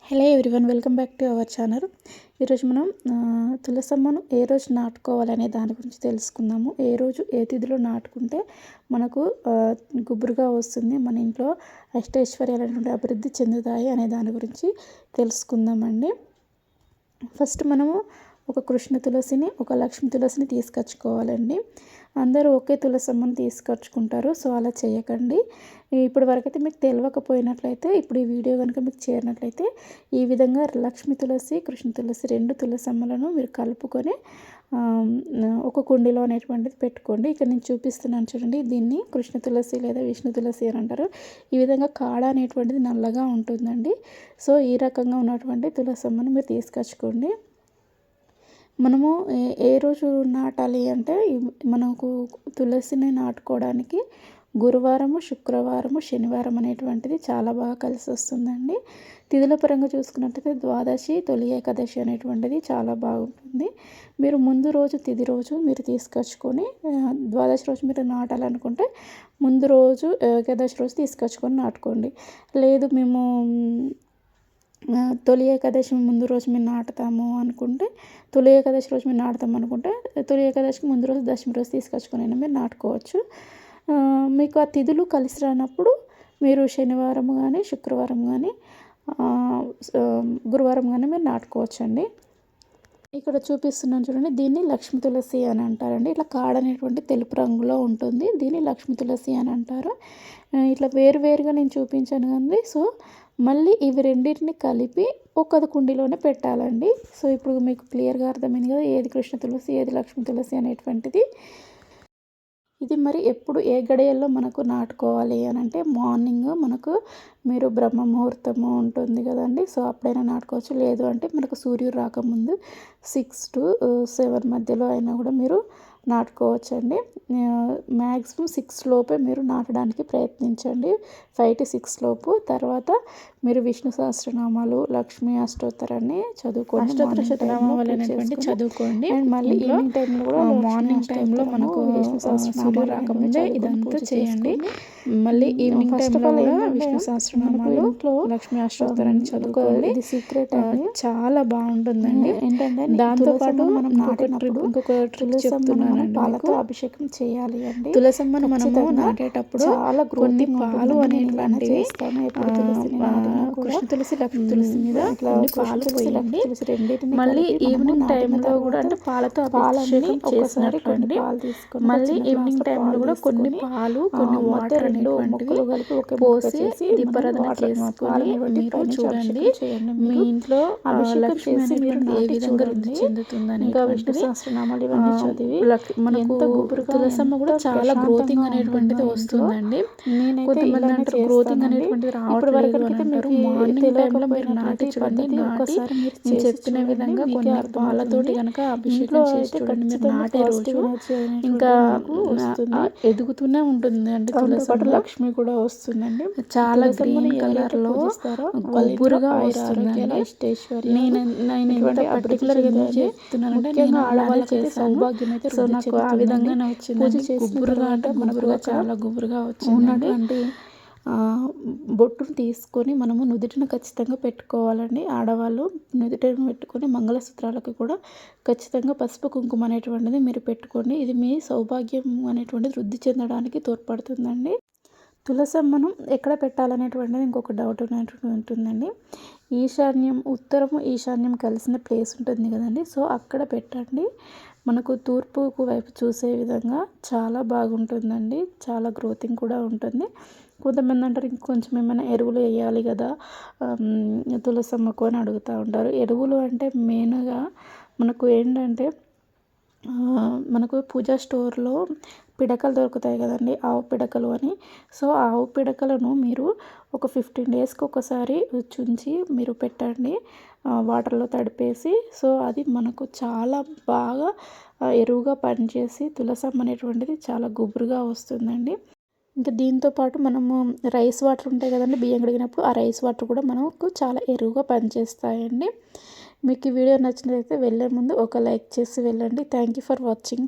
Hello everyone, welcome back to our channel. ఈరోజు మనం తులసమ్మను ఏ రోజు నాటుకోవాలనే దాని గురించి తెలుసుకుందాము. ఏ రోజు ఏ తిథిలో నాటుకుంటే మనకు గుబురుగా వస్తుంది, మన ఇంట్లో అష్టైశ్వర్యాలు అనేటువంటి అభివృద్ధి చెందుతాయి అనే దాని గురించి తెలుసుకుందామండి. ఫస్ట్ మనము ఒక కృష్ణ తులసిని, ఒక లక్ష్మీ తులసిని తీసుకొచ్చుకోవాలండి. అందరూ ఒకే తులసమ్మను తీసుకొచ్చుకుంటారు, సో అలా చేయకండి. ఇప్పటి వరకైతే మీకు తెలియకపోయినట్లయితే, ఇప్పుడు ఈ వీడియో కనుక మీకు చేరినట్లయితే ఈ విధంగా లక్ష్మీ తులసి, కృష్ణ తులసి రెండు తులసమ్మలను మీరు కలుపుకొని ఒక కుండీలో అనేటువంటిది పెట్టుకోండి. ఇక్కడ నేను చూపిస్తున్నాను చూడండి, దీన్ని కృష్ణ తులసి లేదా విష్ణు తులసి అని అంటారు. ఈ విధంగా కాడ అనేటువంటిది నల్లగా ఉంటుందండి. సో ఈ రకంగా ఉన్నటువంటి తులసమ్మను మీరు తీసుకొచ్చుకోండి. మనము ఏ రోజు నాటాలి అంటే, మనకు తులసిని నాటుకోవడానికి గురువారము, శుక్రవారము, శనివారం అనేటువంటిది చాలా బాగా కలిసి వస్తుందండి. తిథుల పరంగా చూసుకున్నట్టయితే ద్వాదశి, తొలి ఏకాదశి అనేటువంటిది చాలా బాగుంటుంది. మీరు ముందు రోజు తిథి రోజు మీరు తీసుకొచ్చుకొని, ద్వాదశి రోజు మీరు నాటాలనుకుంటే ముందు రోజు ఏకాదశి రోజు తీసుకొచ్చుకొని నాటుకోండి. లేదు మేము తొలి ఏకాదశి ముందు రోజు మేము నాటుతాము అనుకుంటే, తొలి ఏకాదశి రోజు మీరు నాటుతాము అనుకుంటే తొలి ఏకాదశికి ముందు రోజు దశమి రోజు తీసుకొచ్చుకొని మీరు నాటుకోవచ్చు. మీకు ఆ తిథులు కలిసి రానప్పుడు మీరు శనివారం కానీ, శుక్రవారం కానీ, గురువారం కానీ మీరు నాటుకోవచ్చండి. ఇక్కడ చూపిస్తున్నాను చూడండి, దీన్ని లక్ష్మీ తులసి అని అంటారండి. ఇట్లా కాడ అనేటువంటి తెలుపు రంగులో ఉంటుంది, దీన్ని లక్ష్మీ తులసి అని అంటారు. ఇట్లా వేరువేరుగా నేను చూపించాను కానీ, సో మళ్ళీ ఇవి రెండింటిని కలిపి ఒక కుండీలోనే పెట్టాలండి. సో ఇప్పుడు మీకు క్లియర్గా అర్థమైంది కదా, ఏది కృష్ణ తులసి, ఏది లక్ష్మీ తులసి అనేటువంటిది. ఇది మరి ఎప్పుడు ఏ గడియల్లో మనకు నాటుకోవాలి అని అంటే, మార్నింగ్ మనకు మీరు బ్రహ్మ ముహూర్తము ఉంటుంది కదండి, సో అప్పుడైనా నాటుకోవచ్చు. లేదు అంటే మనకు సూర్యుడు రాకముందు 6 to 7 మధ్యలో అయినా కూడా మీరు నాటుకోవచ్చండి. మ్యాక్సిమం 6 లోపే మీరు నాటడానికి ప్రయత్నించండి, 5 to 6 లోపు. తర్వాత మీరు విష్ణు సహస్రనామాలు, లక్ష్మీ అష్టోత్తరాన్ని చదువుకోండి, శతనామాలు అనేటువంటి చదువుకోండి. అండ్ మళ్ళీ ఈవినింగ్ టైంలో కూడా, మార్నింగ్ టైంలో మనకు విష్ణు సహస్రనామాలు రాకముందే ఇదంతా చేయండి. మళ్ళీ ఈవినింగ్ టైంలో కూడా విష్ణు సహస్రనామాలు, లక్ష్మీ అష్టోత్తరాన్ని చదువుకోవాలి. ఇది సీక్రెట్ అండి, చాలా బాగుంటుందండి. ఏంటంటే దాంతోపాటు మనం నాటినప్పుడు ఇంకొక ట్రిక్ చెప్తున్నానండి, పాలతో అభిషేకం చేయాలి అండి. తులసమ్మను మనము నాటేటప్పుడు చాలా కొన్ని పాలు అనేటువంటివి కృష్ణ తులసి, లక్ష్మీ తులసి మీద కొన్ని పాలు పోయండి. మళ్ళీ ఈవినింగ్ టైంలో కూడా, అంటే పాలతో అభిషేకం చేసినట్టు అండి, మళ్ళీ ఈవినింగ్ టైంలో కూడా కొన్ని పాలు, కొన్ని వాటర్ అనేటువంటివి పోసి దీపారాధన చేసుకొని మీరు చూడండి, మీ ఇంట్లో లక్ష్మి అనేటువంటి ఏ విధంగా వృద్ధి చెందుతుందని. ఇంకా విష్ణు సహస్రనామాలు ఇవన్నీ చదివి మనకు తులసమ్మ కూడా చాలా గ్రోతింగ్ అనేటువంటిది వస్తుందండి. కొంతమంది అంటారు గ్రోతింగ్ అనేటువంటిది రావట్లేదు అని అంటారు. మార్నింగ్ టైంలో మీరు నాటి చూడండి, నాటి నేను చెప్పిన విధంగా కొన్ని పాలతోటి కనుక అభిషేకం చేసి చూడండి, మీరు నాటే రోజు ఇంకా ఎదుగుతూనే ఉంటుంది అండి. తులసమ్మ లక్ష్మి కూడా వస్తుందండి, చాలా గ్రీన్ కలర్లో గుబురుగా వస్తుందండి. నేను ఎంత పర్టికులర్గా చెప్తున్నానంటే, నేను ఆడవాళ్ళకైతే సౌభాగ్యం అయితే, సో నాకు ఆ విధంగానే వచ్చింది. గుబురుగా అంటే గుబురుగా, చాలా గుబురుగా వచ్చిందండి. బొట్టును తీసుకొని మనము నుదుటిన ఖచ్చితంగా పెట్టుకోవాలండి. ఆడవాళ్ళు నుదుటిన పెట్టుకొని మంగళసూత్రాలకు కూడా ఖచ్చితంగా పసుపు కుంకుమ అనేటువంటిది మీరు పెట్టుకోండి. ఇది మీ సౌభాగ్యం అనేటువంటిది వృద్ధి చెందడానికి తోడ్పడుతుందండి. తులసమ్మను ఎక్కడ పెట్టాలనేటువంటిది ఇంకొక డౌట్ అనేటువంటిది ఉంటుందండి. ఈశాన్యం, ఉత్తరము ఈశాన్యం కలిసిన ప్లేస్ ఉంటుంది కదండి, సో అక్కడ పెట్టండి. మనకు తూర్పుకు వైపు చూసే విధంగా చాలా బాగుంటుందండి, చాలా గ్రోతింగ్ కూడా ఉంటుంది. కొంతమంది అంటారు ఇంకొంచెం ఏమైనా ఎరువులు వేయాలి కదా తులసమ్మకు అని అడుగుతూ ఉంటారు. ఎరువులు అంటే మెయిన్గా మనకు ఏంటంటే, మనకు పూజా స్టోర్లో పిడకలు దొరుకుతాయి కదండి, ఆవు పిడకలు అని. సో ఆవు పిడకలను మీరు ఒక 15 డేస్కి ఒకసారి చుంచి మీరు పెట్టండి, వాటర్లో తడిపేసి. సో అది మనకు చాలా బాగా ఎరువుగా పనిచేసి తులసమ్మ అనేటువంటిది చాలా గుబురుగా వస్తుందండి. ఇంకా దీంతోపాటు మనము రైస్ వాటర్ ఉంటాయి కదండి, బియ్యం కడిగినప్పుడు ఆ రైస్ వాటర్ కూడా మనకు చాలా ఎరువుగా పనిచేస్తాయండి. మీకు ఈ వీడియో నచ్చినట్లయితే వెళ్ళే ముందు ఒక లైక్ చేసి వెళ్ళండి. Thank you for watching.